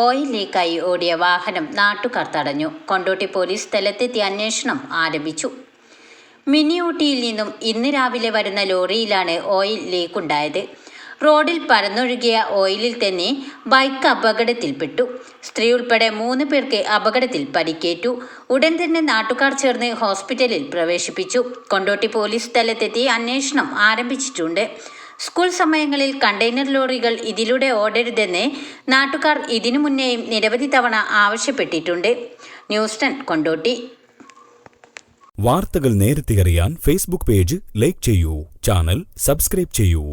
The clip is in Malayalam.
ഓയിൽ ലീക്കായി ഓടിയ വാഹനം നാട്ടുകാർ തടഞ്ഞു. കൊണ്ടോട്ടി പോലീസ് സ്ഥലത്തെത്തി അന്വേഷണം ആരംഭിച്ചു. മിനിയൂട്ടിയിൽ നിന്നും ഇന്ന് രാവിലെ വരുന്ന ലോറിയിലാണ് ഓയിൽ ലീക്കുണ്ടായത്. റോഡിൽ പരന്നൊഴുകിയ ഓയിലിൽ തന്നെ ബൈക്ക് അപകടത്തിൽപ്പെട്ടു. സ്ത്രീ ഉൾപ്പെടെ 3 പേർക്ക് അപകടത്തിൽ പരിക്കേറ്റു. ഉടൻ തന്നെ നാട്ടുകാർ ചേർന്ന് ഹോസ്പിറ്റലിൽ പ്രവേശിപ്പിച്ചു. കൊണ്ടോട്ടി പോലീസ് സ്ഥലത്തെത്തി അന്വേഷണം ആരംഭിച്ചിട്ടുണ്ട്. സ്കൂൾ സമയങ്ങളിൽ കണ്ടെയ്നർ ലോറികൾ ഇതിലൂടെ ഓടരുതെന്ന് നാട്ടുകാർ ഇതിനു മുന്നേയും നിരവധി തവണ ആവശ്യപ്പെട്ടിട്ടുണ്ട്. ന്യൂസ് 10 കൊണ്ടോട്ടി. വാർത്തകൾ നേരത്തെ അറിയാൻ ഫേസ്ബുക്ക് പേജ് ലൈക്ക് ചെയ്യൂ, ചാനൽ സബ്സ്ക്രൈബ് ചെയ്യൂ.